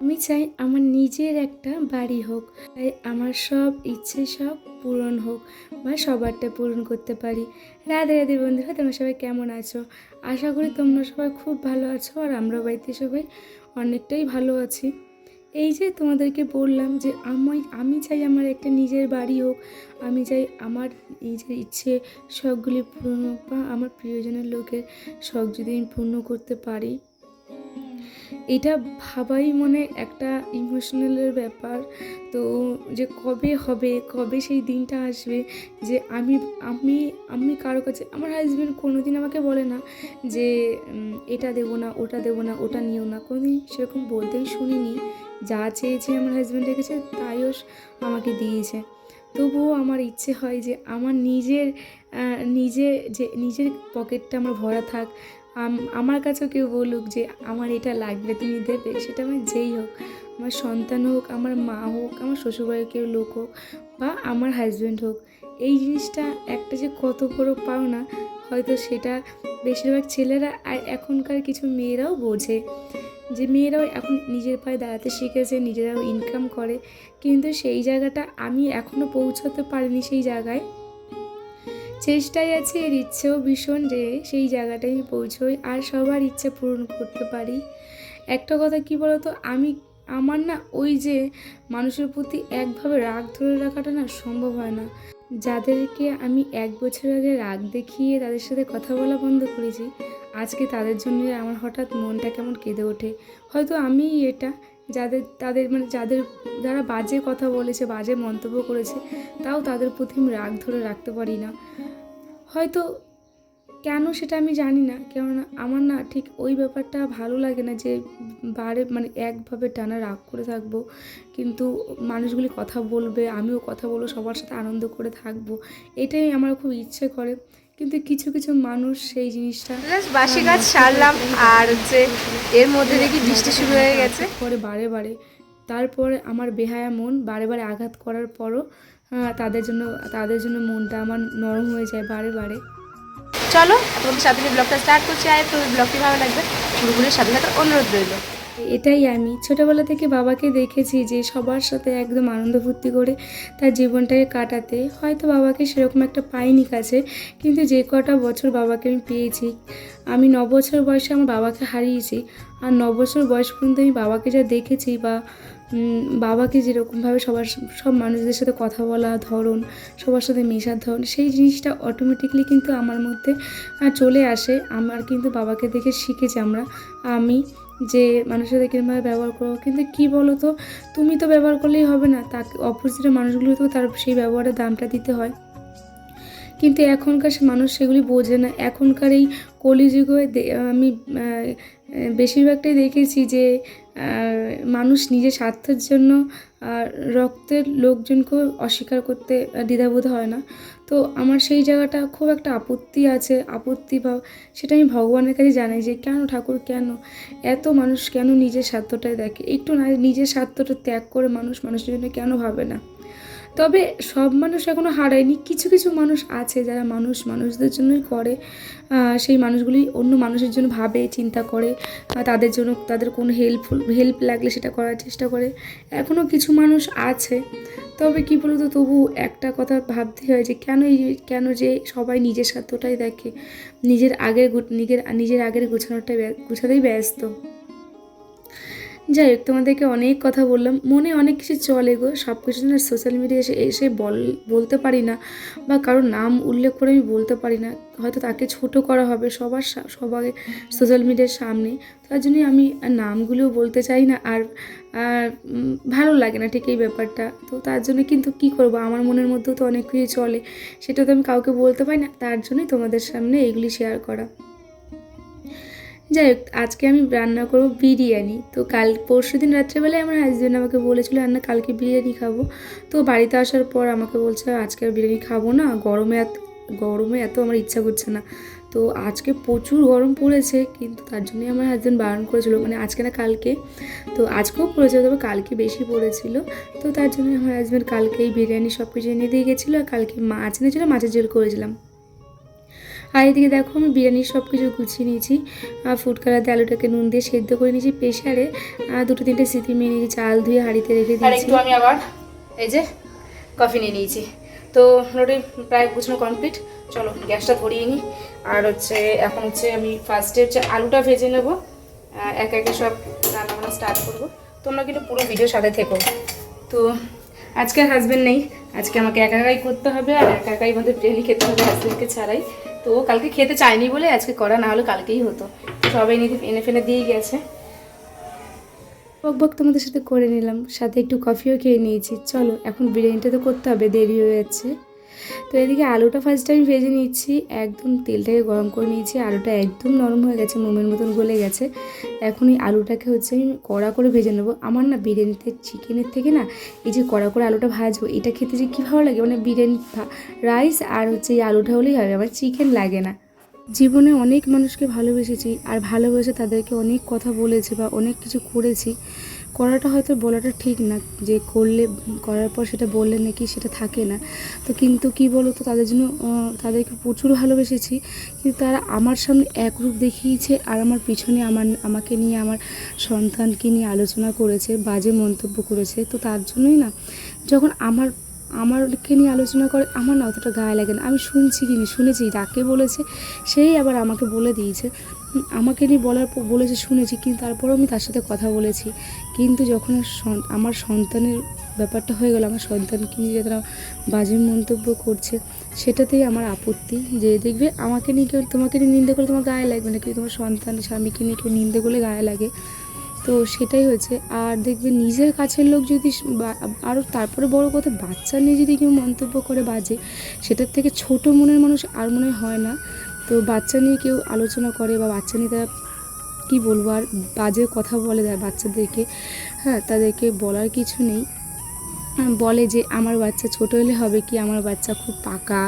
আমি চাই আমার নিজের একটা বাড়ি হোক, তাই আমার সব ইচ্ছে সব পূরণ হোক বা সবারটা পূরণ করতে পারি। রাধে রাধে বন্ধুরা, তোমরা সবাই কেমন আছো? আশা করি তোমরা সবাই খুব ভালো আছো, আর আমরা বাড়িতে সবাই অনেকটাই ভালো আছি। এই যে তোমাদেরকে বললাম যে আমি চাই আমার একটা নিজের বাড়ি হোক, আমি চাই আমার নিজের ইচ্ছে শখগুলি পূরণ হোক, বা আমার প্রিয়জনের লোকের শখ যদি আমি পূর্ণ করতে পারি, এটা ভাবাই মনে একটা ইমোশনালের ব্যাপার। তো যে কবে হবে, কবে সেই দিনটা আসবে যে আমি আমি আমি কারো কাছে, আমার হাজব্যান্ড কোনো দিন আমাকে বলে না যে এটা দেবো না, ওটা দেবো না, ওটা নিও না, কোনো দিন সেরকম বলতেই শুনিনি। যা চেয়েছে আমার হাজব্যান্ডের কাছে তাইও আমাকে দিয়েছে। তবুও আমার ইচ্ছে হয় যে আমার নিজের পকেটটা আমার ভরা থাক, আমার কাছেও কেউ বলুক যে আমার এটা লাগবে, তুমি দেবে। সেটা আমার যেই হোক, আমার সন্তান হোক, আমার মা হোক, আমার শ্বশুরবাড়ির কেউ লোক হোক, বা আমার হাজব্যান্ড হোক। এই জিনিসটা একটা যে কত বড় পাওনা, হয়তো সেটা বেশিরভাগ ছেলেরা আর এখনকার কিছু মেয়েরাও বোঝে, যে মেয়েরাও এখন নিজের পায়ে দাঁড়াতে শিখেছে, নিজেরাও ইনকাম করে। কিন্তু সেই জায়গাটা আমি এখনও পৌঁছতে পারিনি। সেই জায়গায় চেষ্টায় আছে, এর ইচ্ছেও ভীষণ যে সেই জায়গাটায় আমি পৌঁছোই আর সবার ইচ্ছে পূরণ করতে পারি। একটা কথা কি বলতো, আমার না ওই যে মানুষের প্রতি একভাবে রাগ ধরে রাখাটা না সম্ভব হয় না। যাদেরকে আমি 1 বছর আগে রাগ দেখিয়ে তাদের সাথে কথা বলা বন্ধ করেছি, আজকে তাদের জন্য আমার হঠাৎ মনটা কেমন কেঁদে ওঠে। হয়তো আমি এটা যারা বাজে কথা বলেছে, বাজে মন্তব্য করেছে, তাও তাদের প্রতি আমি রাগ ধরে রাখতে পারি না। হয়তো কেন সেটা আমি জানি না, কেননা আমার না ঠিক ওই ব্যাপারটা ভালো লাগে না যে একভাবে টানা রাগ করে থাকবো, কিন্তু মানুষগুলি কথা বলবে, আমিও কথা বলবো, সবার সাথে আনন্দ করে থাকবো, এটাই আমার খুব ইচ্ছে করে। কিন্তু কিছু কিছু মানুষ সেই জিনিসটা বাসি গাছ সারলাম, আর হচ্ছে এর মধ্যে দেখি বৃষ্টি শুরু হয়ে গেছে পরে বারে বারে। তারপরে আমার বেহায়া মন বারে বারে আঘাত করার পরও তাদের জন্য মনটা আমার নরম হয়ে যায় বারে বারে। চলো তোমাদের সাথে ব্লগটা স্টার্ট করছি, আর তো ব্লগটি ভালো লাগবে, পুরোপুরি সাথে থাকার অনুরোধ রইল। এটাই আমি ছোটোবেলা থেকে বাবাকে দেখেছি যে সবার সাথে একদম আনন্দ ফুর্তি করে তার জীবনটাকে কাটাতে। হয়তো বাবাকে সেরকম একটা পাইনি কাছে, কিন্তু যে কটা বছর বাবাকে আমি পেয়েছি, আমি 9 বছর বয়সে আমার বাবাকে হারিয়েছি। আর 9 বছর বয়স পর্যন্ত আমি বাবাকে যা দেখেছি, বা বাবাকে যেরকমভাবে সব মানুষদের সাথে কথা বলা ধরন, সবার সাথে মেশার ধরন, সেই জিনিসটা অটোমেটিকলি কিন্তু আমার মধ্যে চলে আসে। আমার কিন্তু বাবাকে দেখে শিখেছি আমি যে মানুষের সাথে কীরকমভাবে ব্যবহার করো। কিন্তু কী বলো তো, তুমি তো ব্যবহার করলেই হবে না, তাকে অপোজিটের মানুষগুলো তো তার সেই ব্যবহারের দামটা দিতে হয়। কিন্তু এখনকার মানুষ সেগুলি বোঝে না। এখনকার এই কলিযুগে আমি বেশিরভাগটাই দেখেছি যে মানুষ নিজের স্বার্থের জন্য রক্তের লোকজনকেও অস্বীকার করতে দ্বিধাবোধ হয় না। তো আমার সেই জায়গাটা খুব একটা আপত্তি বা সেটা আমি ভগবানের কাছে জানাই যে কেন ঠাকুর, কেন এত মানুষ কেন নিজের স্বার্থটাই দেখে, একটু না নিজের স্বার্থটা ত্যাগ করে মানুষের জন্য কেন ভাবে না। তবে সব মানুষ এখনও হারায়নি, কিছু কিছু মানুষ আছে যারা মানুষদের জন্যই করে। সেই মানুষগুলি অন্য মানুষের জন্য ভাবে, চিন্তা করে, তাদের জন্য তাদের কোনো হেল্প লাগলে সেটা করার চেষ্টা করে। এখনও কিছু মানুষ আছে। তবে কী বলতো, তবু একটা কথা ভাবতে হয় যে কেন যে সবাই নিজের স্বার্থটাই দেখে, নিজের আগের গোছাতেই ব্যস্ত। যাই হোক, তোমাদেরকে অনেক কথা বললাম, মনে অনেক কিছু চলে গো, সব কিছু না সোশ্যাল মিডিয়া এসে বলতে পারি না, বা কারোর নাম উল্লেখ করে আমি বলতে পারি না, হয়তো তাকে ছোট করা হবে সবাই সোশ্যাল মিডিয়ার সামনে। তার জন্যই আমি নামগুলোও বলতে চাই না, আর ভালো লাগে না ঠিক এই ব্যাপারটা। তো তার জন্য কিন্তু কি করব, আমার মনের মধ্যেও তো অনেক কিছু চলে, সেটা তো আমি কাউকে বলতে পারি না, তার জন্যই তোমাদের সামনে এইগুলি শেয়ার করা। যাই হোক, আজকে আমি রান্না করবো বিরিয়ানি। তো পরশু দিন রাত্রেবেলায় আমার হাজব্যান্ড আমাকে বলেছিল রান্না কালকে বিরিয়ানি খাবো। তো বাড়িতে আসার পর আমাকে বলছে আজকে আর বিরিয়ানি খাবো না, গরমে এত আমার ইচ্ছা করছে না। তো আজকে প্রচুর গরম পড়েছে, কিন্তু তার জন্যই আমার হাজব্যান্ড বারণ করেছিল, মানে আজকে না কালকে। তো আজকেও পড়েছিল, তবে কালকে বেশি পড়েছিল। তো তার জন্যই আমার হাজব্যান্ড কালকেই বিরিয়ানি সব কিছু এনে দিয়ে গেছিলো, আর কালকে মাছ এনেছিলো, মাছের ঝোল করেছিলাম। আর এদিকে দেখো আমি বিরিয়ানির সব কিছু গুছিয়ে নিয়েছি। ফুড কালারতে আলুটাকে নুন দিয়ে সেদ্ধ করে নিয়েছি প্রেশারে, 2-3টে সিটি মেরে নিয়েছি, চাল ধুয়ে হাঁড়িতে রেখে দিয়েছি। আর একটু আমি আবার এই যে কফি নিয়ে নিয়েছি। তো মোটামুটি প্রায় গুছানো কমপ্লিট। চলো গ্যাসটা ধরিয়ে নিই। আর এখন আমি ফার্স্টে আলুটা ভেজে নেবো, একে একে সব রান্নাবান্না স্টার্ট করবো। তোমরা কিন্তু পুরো ভিডিওর সাথে থেকো। তো আজকে হাজব্যান্ড নেই, আজকে আমাকে একা একাই করতে হবে, আর একা একাই আমাদের বিরিয়ানি খেতে হবে হাজব্যান্ডকে ছাড়াই। তো ও কালকে খেতে চায়নি বলে আজকে করা, না হলে কালকেই হতো। সবাই এনে ফেলে দিয়ে গেছে। বক তোমাদের সাথে করে নিলাম, সাথে একটু কফিও খেয়ে নিয়েছি। চলো এখন বিরিয়ানিটা তো করতে হবে, দেরি হয়ে যাচ্ছে। তো এদিকে আলুটা ফার্স্ট টাইম ভেজে নিচ্ছি, একদম তেলটাকে গরম করে নিয়েছি। আলুটা একদম নরম হয়ে গেছে, মোমের মতন গলে গেছে। এখন এই আলুটাকে আমি কড়া করে ভেজে নেবো। আমার না বিরিয়ানিতে চিকেনের থেকে না এই যে কড়া করে আলুটা ভাজবো, এটা খেতে যে কী ভালো লাগে, মানে বিরিয়ানি রাইস আর এই আলুটা হলেই হবে, আমার চিকেন লাগে না। জীবনে অনেক মানুষকে ভালোবেসেছি, আর ভালোবেসে তাদেরকে অনেক কথা বলেছি বা অনেক কিছু করেছি। করাটা হয়তো বলাটা ঠিক না, যে করার পর সেটা বললে নাকি সেটা থাকে না। তো কিন্তু কি বলো তো, তাদের জন্য তাদেরকে প্রচুর ভালোবেসেছি, কিন্তু তারা আমার সামনে এক রূপ দেখিয়েছে, আর আমার পিছনে আমাকে নিয়ে, আমার সন্তানকে নিয়ে আলোচনা করেছে, বাজে মন্তব্য করেছে। তো তার জন্যই না, যখন আমারকে নিয়ে আলোচনা করে, আমার না অতটা গায়ে লাগে না। আমি শুনেছি যাকে বলেছে সেই আবার আমাকে বলে দিয়েছে, আমাকে নিয়ে বলেছে শুনেছি, কিন্তু তারপরেও আমি তার সাথে কথা বলেছি। কিন্তু যখন আমার সন্তানের ব্যাপারটা হয়ে গেল, আমার সন্তানকে নিয়ে যারা বাজে মন্তব্য করছে, সেটাতেই আমার আপত্তি। যে দেখবে আমাকে নিয়ে কেউ, তোমাকে নিয়ে নিন্দে করলে তোমার গায়ে লাগবে না, কিন্তু তোমার সন্তান স্বামীকে নিয়ে কেউ নিন্দে করলে গায়ে লাগে। তো সেটাই হয়েছে। আর দেখবে নিজের কাছের লোক যদি, আরও তারপরে বড় কথা, বাচ্চা নিয়ে যদি কেউ মন্তব্য করে বাজে, সেটার থেকে ছোট মনের মানুষ আর মনে হয় না। তো বাচ্চা নিয়ে কেউ আলোচনা করে বা বাচ্চা নিয়ে তারা কী বলবো, আর বাজে কথা বলে দেয় বাচ্চাদেরকে, হ্যাঁ, তাদেরকে বলার কিছু নেই। বলে যে আমার বাচ্চা ছোটো হলে হবে কি, আমার বাচ্চা খুব পাকা,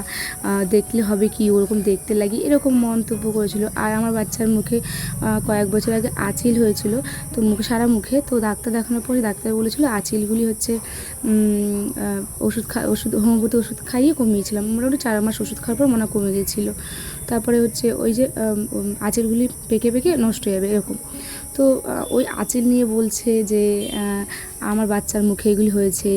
দেখলে হবে কি, ওরকম দেখতে লাগি, এরকম মন্তব্য করেছিল। আর আমার বাচ্চার মুখে কয়েক বছর আগে আঁচিল হয়েছিল, তো সারা মুখে। তো ডাক্তার দেখানোর পরে ডাক্তার বলেছিল আঁচিলগুলি হোমিওপ্যাথি ওষুধ খাইয়ে কমিয়েছিলাম। মোটামুটি 4 মাস ওষুধ খাওয়ার পর মনে কমে গিয়েছিলো। তারপরে ওই যে আঁচিলগুলি পেকে পেকে নষ্ট হয়ে যাবে এরকম। তো ওই আঁচিল নিয়ে বলছে যে আমার বাচ্চার মুখে এগুলি হয়েছে,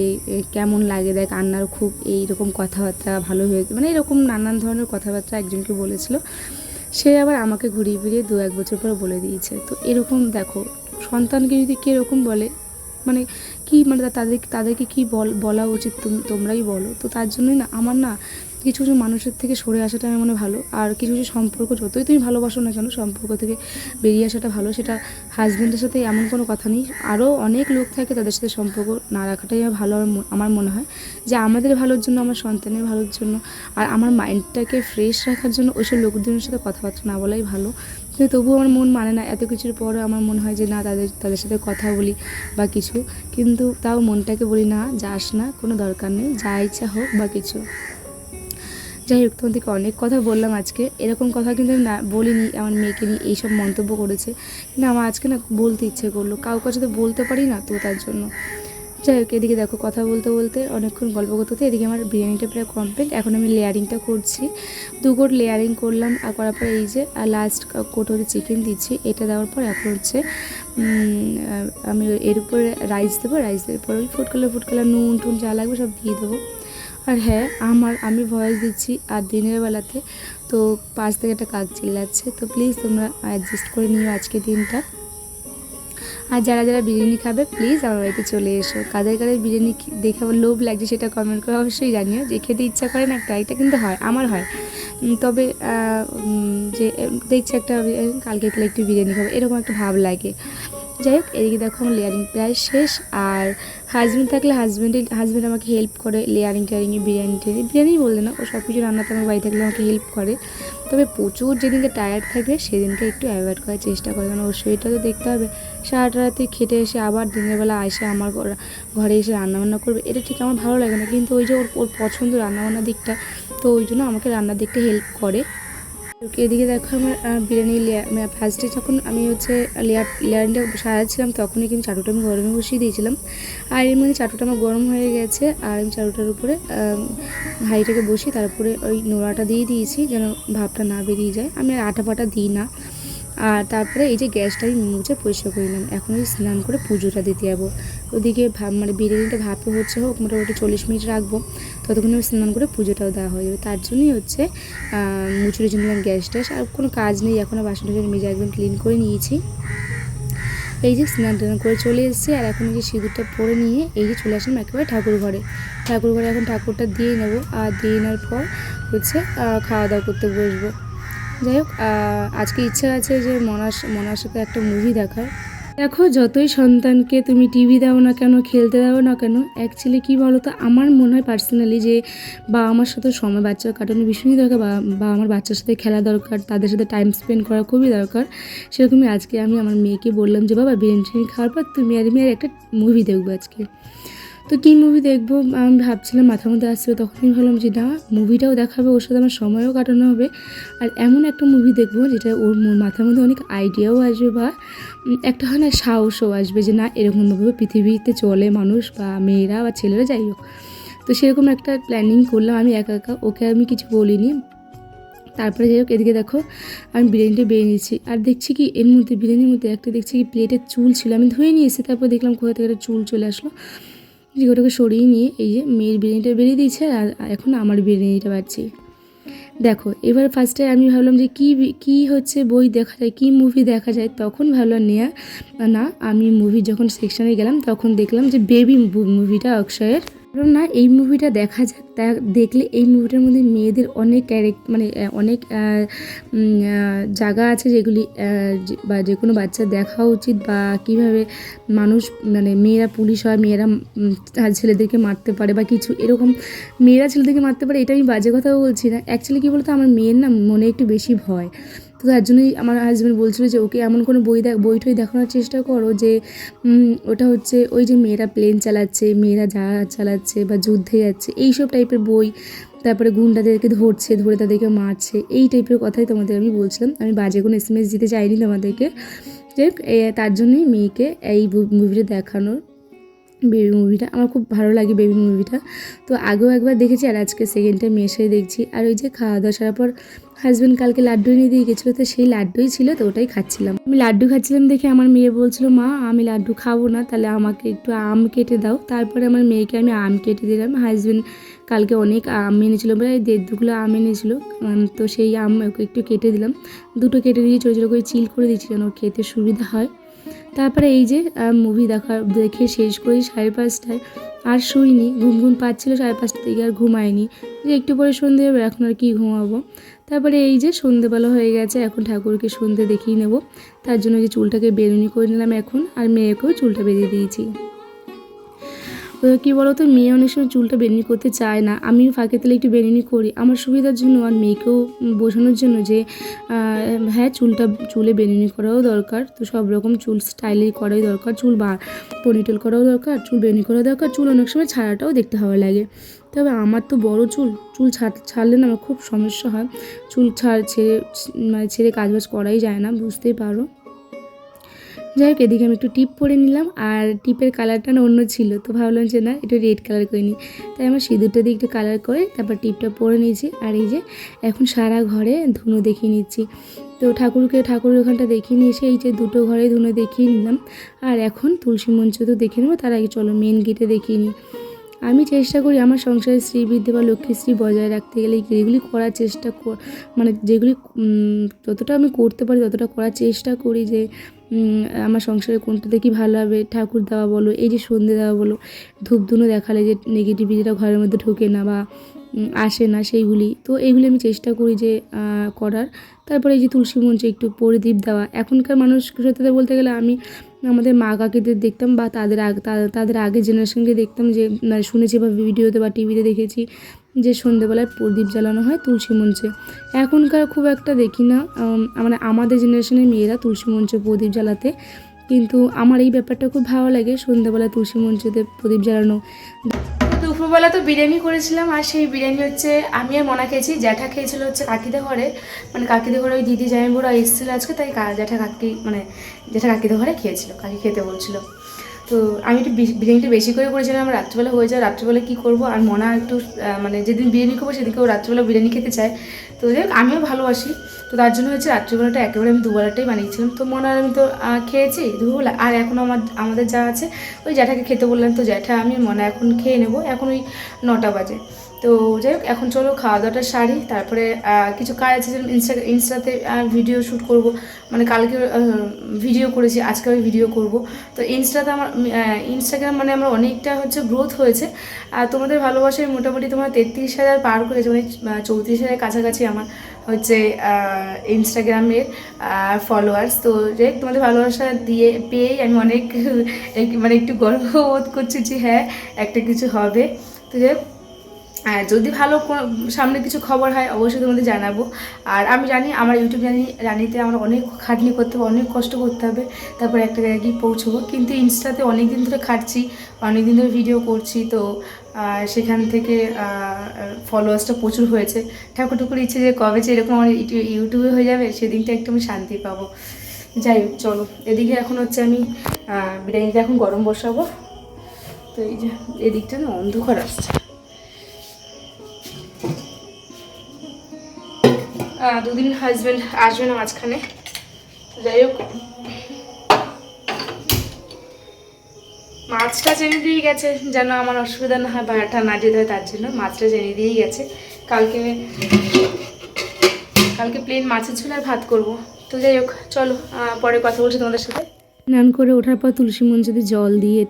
কেমন লাগে দেখ, কান্নার খুব এইরকম কথাবার্তা ভালো হয়েছে, মানে এরকম নানান ধরনের কথাবার্তা একজনকে বলেছিল। সে আবার আমাকে ঘুরিয়ে ফিরিয়ে 2-1 বছর পরে বলে দিয়েছে। তো এরকম দেখো, সন্তানকে যদি কে এরকম বলে, মানে কি, মানে তাদেরকে কি বলা উচিত, তোমরাই বলো। তো তার জন্যই না আমার না কিছু কিছু মানুষের থেকে সরে আসাটা আমার মনে ভালো। আর কিছু কিছু সম্পর্ক যতই তুমি ভালোবাসো না কেন, সম্পর্ক থেকে বেরিয়ে আসাটা ভালো। সেটা হাজব্যান্ডের সাথে এমন কোনো কথা নেই, আরও অনেক লোক থাকে, তাদের সাথে সম্পর্ক না রাখাটাই ভালো আমার মনে হয়। যে আমাদের ভালোর জন্য, আমার সন্তানের ভালোর জন্য, আর আমার মাইন্ডটাকে ফ্রেশ রাখার জন্য ওইসব লোকজনের সাথে কথাবার্তা না বলাই ভালো। কিন্তু তবুও আমার মন মানে না, এত কিছুর পরে আমার মনে হয় যে না, তাদের সাথে কথা বলি বা কিছু, কিন্তু তাও মনটাকে বলি না, যাস না, কোনো দরকার নেই, যা ইচ্ছা হোক বা কিছু। যাই হোক, তোমাদেরকে অনেক কথা বললাম আজকে, এরকম কথা কিন্তু আমি না বলিনি আমার মেয়েকে নিয়ে এইসব মন্তব্য করেছে, কিন্তু আমার আজকে না বলতে ইচ্ছে করলো, কাউকে সাথে বলতে পারি না, তো তার জন্য। যাই হোক, এদিকে দেখো কথা বলতে বলতে অনেকক্ষণ গল্প করতে হতে এদিকে আমার বিরিয়ানিটা প্রায় কমপ্লিট। এখন আমি লেয়ারিংটা করছি, 2 কোট লেয়ারিং করলাম, আর করার পরে এই যে লাস্ট কোট চিকেন দিচ্ছি। এটা দেওয়ার পর এখন আমি এর উপরে রাইস দেবো, রাইস দেওয়ার পর ওই ফুড কালার নুন টুন যা লাগবে সব দিয়ে দেবো। আর হ্যাঁ, আমি ভয়েস দিচ্ছি আর দিনের বেলাতে, তো পাশ থেকে একটা কাক চিল্লাচ্ছে, তো প্লিজ তোমরা অ্যাডজাস্ট করে নিও আজকে দিনটা। আর যারা যারা বিরিয়ানি খাবে প্লিজ আমার বাড়িতে চলে এসো। কাদের বিরিয়ানি দেখে আমার লোভ লাগছে সেটা কমেন্ট করে অবশ্যই জানিও। যে খেতে ইচ্ছা করে না একটা, এটা কিন্তু হয়, আমার হয়। তবে যে দেখছি একটা কালকে একটু বিরিয়ানি খাবো, এরকম একটা ভাব লাগে। যাই হোক, এদিকে দেখো আমার লেয়ারিং প্রায় শেষ। আর হাজব্যান্ড থাকলে হাজব্যান্ড আমাকে হেল্প করে লেয়ারিং টেয়ারিংয়ে, বিরিয়ানি বললে না, ও সব কিছু রান্নাতে আমার বাড়ি থাকলে আমাকে হেল্প করে। তবে প্রচুর যেদিনকে টায়ার্ড থাকে সেদিনকে একটু অ্যাভয়েড করার চেষ্টা করে, কারণ ওর শরীরটা তো দেখতে হবে। সারাটা রাতে খেটে এসে আবার দিনের বেলা এসে আমার ঘরে এসে রান্নাবান্না করবে, এটা ঠিক আমার ভালো লাগে না। কিন্তু ওই যে ওর পছন্দ রান্নাবান্নার দিকটা, তো ওই জন্য আমাকে রান্নার দিকটা হেল্প করে। এদিকে দেখো আমার বিরিয়ানি ফার্স্টে যখন আমি হচ্ছে লেয়ারটা সাজাচ্ছিলাম তখনই কিন্তু চাটুটা আমি গরমে বসিয়ে দিয়েছিলাম। আর এর মধ্যে চাটুটা আমার গরম হয়ে গেছে, আর আমি চাটুটার উপরে হাঁড়িটাকে বসিয়ে তারপরে ওই নোড়াটা দিয়ে দিয়েছি যেন ভাপটা না বেরিয়ে যায়। আমি আর আটা ফাটা দিই না। আর তারপরে এই যে গ্যাসটা আমি মুছে পরিষ্কার করে নিলাম। এখন ওই স্নান করে পুজোটা দিতে যাবো। ওদিকে মানে বিরিয়ানিটা ভাপে হচ্ছে হোক, মোটামুটি 40 মিনিট রাখবো, ততক্ষণে আমি স্নান করে পুজোটাও দেওয়া হয়ে যাবে। তার জন্যই হচ্ছে মুছড়ে নিলাম গ্যাসটা। আর কোনো কাজ নেই, এখন বাসন টাসন মেজে একদম ক্লিন করে নিয়েছি। এই যে স্নান টান করে চলে এসেছি, আর এখন এই যে সিঁদুরটা পরে নিয়ে এই যে চলে আসলাম একেবারে ঠাকুর ঘরে। এখন ঠাকুরটা দিয়ে নেবো, আর দিয়ে নেওয়ার পর হচ্ছে খাওয়া দাওয়া করতে বসবো। যাই হোক, আজকে ইচ্ছা আছে যে মনার সাথে একটা মুভি দেখার। দেখো, যতই সন্তানকে তুমি টিভি দাও না কেন, খেলতে দাও না কেন, অ্যাকচুয়ালি কী বলো তো, আমার মনে হয় পার্সোনালি যে বাবা আমার সাথে সময় বাচ্চা কাটানো ভীষণই দরকার, বা আমার বাচ্চার সাথে খেলা দরকার, তাদের সাথে টাইম স্পেন্ড করা খুবই দরকার। সেরকমই আজকে আমি আমার মেয়েকে বললাম যে বাবা বিরিয়ানি খাওয়ার পর তুমি আর আমি একটা মুভি দেখবো আজকে। তো কী মুভি দেখবো আমি ভাবছিলাম, মাথার মধ্যে আসছিল, তখন আমি ভাবলাম যে না, মুভিটাও দেখাবে, ওর সাথে আমার সময়ও কাটানো হবে, আর এমন একটা মুভি দেখবো যেটা ওর মাথার মধ্যে অনেক আইডিয়াও আসবে, বা একটা হয় না সাহসও আসবে যে না, এরকমভাবে পৃথিবীতে চলে মানুষ, বা মেয়েরা বা ছেলেরা, যাই হোক। তো সেরকম একটা প্ল্যানিং করলাম আমি একা একা, ওকে আমি কিছু বলিনি। তারপরে যাই হোক, এদিকে দেখো আমি বিরিয়ানিটা বেরিয়ে নিয়েছি, আর দেখছি কি এর মধ্যে বিরিয়ানির মধ্যে একটা দেখছি কি প্লেটের চুল ছিল, আমি ধুয়ে নিয়ে এসে তারপর দেখলাম কোথা থেকে একটা চুল চলে আসলো। ওটাকে সরিয়ে নিয়ে এই যে মেয়ের বিরিয়ানিটা বেরিয়ে দিয়েছে, আর এখন আমার বিরিয়ানিটা বাড়ছি। দেখো, এবার ফার্স্টে আমি ভাবলাম যে কী হচ্ছে বই দেখা যায়, কী মুভি দেখা যায়, তখন ভাবলাম না, আমি মুভি যখন সেকশানে গেলাম তখন দেখলাম যে বেবি মুভিটা অক্ষয়ের। কারণ না, এই মুভিটা দেখা যাক, তা দেখলে এই মুভিটার মধ্যে মেয়েদের অনেক মানে অনেক জায়গা আছে যেগুলি বা যে কোনো বাচ্চা দেখা উচিত, বা কীভাবে মানুষ মানে মেয়েরা পুলিশ হয়, মেয়েরা ছেলেদেরকে মারতে পারে বা কিছু এরকম, মেয়েরা ছেলেদেরকে মারতে পারে, এটা আমি বাজে কথাও বলছি না। অ্যাকচুয়ালি কী বলতো, আমার মেয়ের না মনে একটু বেশি ভয়, তো তার জন্যই আমার হাজব্যান্ড বলছিল যে ওকে এমন কোনো বইটই দেখানোর চেষ্টা করো যে ওটা হচ্ছে ওই যে মেয়েরা প্লেন চালাচ্ছে, মেয়েরা জাহাজ চালাচ্ছে বা যুদ্ধে যাচ্ছে, এইসব টাইপের বই, তারপরে গুন্ডাদেরকে ধরে তাদেরকে মারছে, এই টাইপের কথাই তোমাদের আমি বলছিলাম। আমি বাজে কোনো SMS দিতে চাইনি তোমাদেরকে। যাই হোক, তার জন্যই মেয়েকে এই মুভিটা দেখানোর। বেবি মুভিটা আমার খুব ভালো লাগে, বেবি মুভিটা তো আগেও একবার দেখেছি, আর আজকে সেকেন্ড টাইম এসে দেখছি। আর ওই যে খাওয়া দাওয়া সারার পর হাজব্যান্ড কালকে লাড্ডু এনে দিয়ে গেছিলো, তো সেই লাড্ডুই ছিল, তো ওটাই খাচ্ছিলাম। আমি লাড্ডু খাচ্ছিলাম দেখে আমার মেয়ে বলছিল মা আমি লাড্ডু খাবো না, তাহলে আমাকে একটু আম কেটে দাও। তারপরে আমার মেয়েকে আমি আম কেটে দিলাম। হাজব্যান্ড কালকে অনেক আম এনেছিলো, প্রায় 1.5 কিলো আম এনেছিলো, তো সেই আম ওকে একটু কেটে দিলাম, দুটো কেটে দিয়ে ছোটো ছোটো করে চিল করে দিচ্ছি যেন খেতে সুবিধা হয়। তারপরে এই যে মুভি দেখে শেষ করি 5:30টায়, আর শুইনি, ঘুম পাচ্ছিলো 5:30 থেকে, আর ঘুমায়নি, যে একটু পরে সন্ধে হবে, এখন আর কি ঘুমাবো। তারপরে এই যে সন্ধেবেলা হয়ে গেছে, এখন ঠাকুরকে সন্ধে দেখিয়ে নেব, তার জন্য যে চুলটাকে বেনুনি করে নিলাম এখন, আর মেয়েকেও চুলটা বেঁধে দিয়েছি। কী বলো তো, মেয়ে অনেক সময় চুলটা বেনুনি করতে চায় না, আমিও ফাঁকে তাহলে একটু বেনুনি করি আমার সুবিধার জন্য, আর মেয়েকেও বোঝানোর জন্য যে হ্যাঁ চুলে বেনুনি করাও দরকার, তো সব রকম চুল স্টাইলেই করাই দরকার, চুল বা পনিটেল করাও দরকার, চুল বেনুনি করাও দরকার, চুল অনেক সময় ছাড়াটাও দেখতে ভালো লাগে। তবে আমার তো বড় চুল ছাড়লে না আমার খুব সমস্যা হয়, চুল ছেড়ে কাজবাজ করাই যায় না, বুঝতেই পারো। যাই হোক, এদিকে আমি একটু টিপ পরে নিলাম, আর টিপের কালারটা না অন্য ছিল, তো ভাবলাম যে না একটু রেড কালার করে নিই, তাই আমার সিঁদুরটা দিয়ে একটু কালার করে তারপর টিপটা পরে নিয়েছি। আর এই যে এখন সারা ঘরে ধুনো দেখিয়ে নিচ্ছি, তো ঠাকুরের ওখানটা দেখিয়ে নিয়ে এসে এই যে দুটো ঘরে ধুনো দেখিয়ে নিলাম, আর এখন তুলসী মঞ্চ তো দেখে নেবো, তার আগে চলো মেন গেটে দেখিয়ে নিই। আমি চেষ্টা করি আমার সংসারে শ্রীবৃদ্ধি বা লক্ষ্মীশ্রী বজায় রাখতে গেলে এগুলি করার চেষ্টা মানে যেগুলি যতটা আমি করতে পারি ততটা করার চেষ্টা করি, যে আমার সংসারে কোনটা দেখি ভালো হবে, ঠাকুর দেওয়া বলো, এই যে সন্ধে দেওয়া বলো, ধূপধুনো দেখালে যে নেগেটিভিটিটা ঘরের মধ্যে ঢোকে না বা আসে না, সেইগুলি তো এইগুলি আমি চেষ্টা করি যে করার। তারপরে এই যে তুলসী মঞ্চে একটু প্রদীপ দেওয়া, এখনকার মানুষের সাথে বলতে গেলে আমি আমাদের মা কাকিদের দেখতাম বা তাদের আগে জেনারেশনকে দেখতাম যে মানে শুনেছি বা ভিডিওতে বা টিভিতে দেখেছি যে সন্ধ্যেবেলায় প্রদীপ জ্বালানো হয় তুলসী মঞ্চে। এখনকার খুব একটা দেখি না মানে আমাদের জেনারেশনের মেয়েরা তুলসী মঞ্চে প্রদীপ জ্বালাতে, কিন্তু আমার এই ব্যাপারটা খুব ভালো লাগে সন্ধ্যেবেলা তুলসী মঞ্চতে প্রদীপ জ্বালানো। দুপুরবেলা তো বিরিয়ানি করেছিলাম, আর সেই বিরিয়ানি হচ্ছে আমি আর মনা খেয়েছি, জ্যাঠা খেয়েছিল হচ্ছে কাকিদের ঘরে, মানে কাকিদের ঘরে ওই দিদি জামাইবুড়া এসেছিলো আজকে, তাই জ্যাঠা কাকিদের ঘরে খেয়েছিল, কাকি খেতে বলছিল। তো আমি একটু বিরিয়ানিটা বেশি করে করেছিলাম, আমার রাত্রিবেলা হয়ে যায়, রাত্রিবেলা কী করবো, আর মনা একটু মানে যেদিন বিরিয়ানি করবো সেদিনকেও রাত্রিবেলা বিরিয়ানি খেতে চায়, তো যাই হোক আমিও ভালোবাসি, তো তার জন্য হচ্ছে রাত্রিবেলাটা একেবারে আমি দুবেলাটাই বানিয়েছিলাম। তো মনে হয় আমি তো খেয়েছি দুপুরবেলা, আর এখন আমাদের যা আছে ওই জ্যাঠাকে খেতে বললাম, তো জ্যাঠা আমি মনে এখন খেয়ে নেবো, এখন ওই 9টা বাজে। তো যাই হোক এখন চলো খাওয়া দাওয়াটা সারি, তারপরে কিছু কাজ আছে যেমন ইনস্টাতে ভিডিও শ্যুট করব, মানে কালকে ভিডিও করেছি, আজকে আমি ভিডিও করব। তো ইনস্টাগ্রাম মানে আমার অনেকটা হচ্ছে গ্রোথ হয়েছে, আর তোমাদের ভালোবাসায় মোটামুটি তোমার 33,000 পার করেছে, মানে 34,000 কাছাকাছি আমার হচ্ছে ইনস্টাগ্রামের ফলোয়ার্স। তো যাই হোক তোমাদের ভালোবাসা পেয়েই আমি অনেক মানে একটু গর্ববোধ করছি যে হ্যাঁ একটা কিছু হবে। তো যাই হোক যদি ভালো সামনে কিছু খবর হয় অবশ্যই তোমাদের জানাবো। আর আমি জানি আমার ইউটিউব জানিতে আমার অনেক খাটনি করতে হবে, অনেক কষ্ট করতে হবে, তারপর একটা জায়গায় গিয়ে পৌঁছবো। কিন্তু ইনস্টাতে অনেক দিন ধরে খাটছি, অনেক দিন ধরে ভিডিও করছি, তো সেখান থেকে ফলোয়ার্সটা প্রচুর হয়েছে। ঠাকুর ইচ্ছে যে কবে যে এরকম আমার ইউটিউবে হয়ে যাবে সেদিনটা একটু আমি শান্তি পাবো। যাই হোক চলো, এদিকে এখন হচ্ছে আমি বিরিয়ানিটা এখন গরম বসাবো। তো এই যে এদিকটা না অন্ধকার আসছে, 2 দিন হাজব্যান্ড আসবে না মাঝখানে। যাই হোক মাছটা জেনে দিয়ে গেছে যেন আমার অসুবিধা না হয়, ভাড়াটা না যেতে হয়, তার জন্য মাছটা জেনে দিয়েই গেছে। কালকে প্লেন মাছের ঝোল আর ভাত করব। তো যাই হোক চলো পরে কথা বলছি তোমাদের সাথে। স্নান করে ওঠার পর তুলসী মঞ্চতে জল দিয়ে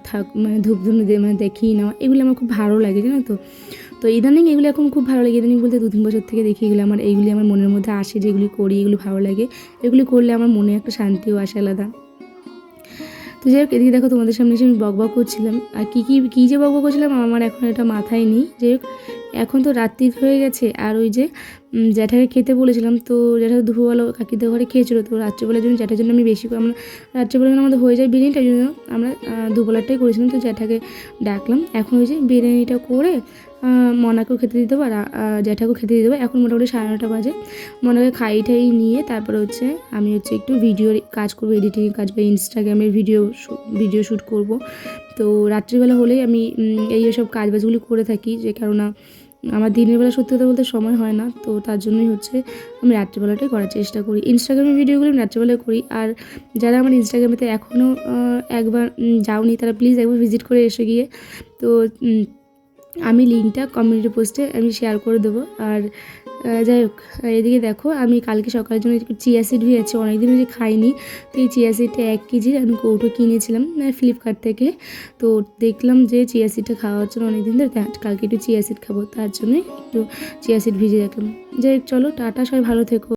মানে ধূপধুনো দিয়ে মানে দেখিয়ে নেওয়া, এগুলো আমার খুব ভালো লাগে জানো তো। তো ইদানিং এগুলো এখন খুব ভালো লাগে, ইদানিং বলতে 2-3 বছর থেকে দেখি এইগুলি আমার মনের মধ্যে আসে, যেগুলি করি এগুলো ভালো লাগে, এগুলি করলে আমার মনে একটা শান্তিও আসে আলাদা। তো যাই হোক এদিকে দেখো তোমাদের সামনে এসে আমি বকবক করছিলাম, আর কী যে বকবক করছিলাম আমার এখন এটা মাথায় নেই। যাই হোক এখন তো রাত্রি হয়ে গেছে, আর ওই যে জ্যাঠাকে খেতে বলেছিলাম, তো জ্যাঠা দুপুরবেলা কাকিদের ঘরে খেয়েছিলো, তো রাত্রিবেলার জন্য জ্যাঠার জন্য আমি বেশি আমরা রাত্রিবেলা জন্য আমাদের হয়ে যায় বিরিয়ানিটা, ওই জন্য আমরা দুবেলাটাই করেছিলাম। তো জ্যাঠাকে ডাকলাম, এখন ওই যে বিরিয়ানিটা করে মনাকেও খেতে দিতে দেবো আর জ্যাঠাকেও খেতে দিয়ে দেবো। এখন মোটামুটি 9:30 বাজে, মনাকে খাই নিয়ে তারপরে হচ্ছে আমি হচ্ছে একটু ভিডিওর কাজ করবো, এডিটিংয়ের কাজ বা ইনস্টাগ্রামের ভিডিও শ্যুট করব। তো রাত্রিবেলা হলেই আমি এই সব কাজবাজগুলি করে থাকি, যে কেননা আমার দিনের বেলা সত্যি কথা বলতে সময় হয় না, তো তার জন্যই হচ্ছে আমি রাত্রিবেলাটাই করার চেষ্টা করি। ইনস্টাগ্রামের ভিডিওগুলো আমি রাত্রিবেলায় করি, আর যারা আমার ইনস্টাগ্রামেতে এখনও একবার যাওনি তারা প্লিজ একবার ভিজিট করে এসে গিয়ে, তো আমি লিঙ্কটা কমিউনিটি পোস্টে আমি শেয়ার করে দেবো। আর যাই হোক এদিকে দেখো আমি কালকে সকালের জন্য একটু চিয়া সিড ভিজেছি, অনেকদিন যে খাইনি, তো এই চিয়া সিডটা 1 কেজি আমি কৌটো কিনেছিলাম ফ্লিপকার্ট থেকে। তো দেখলাম যে চিয়া সিডটা খাওয়া হচ্ছে না অনেকদিন ধরে, কালকে একটু চিয়া সিড খাবো, তার জন্যই একটু চিয়া সিড ভিজে রাখলাম। যাই হোক চলো টাটা, সবাই ভালো থেকো।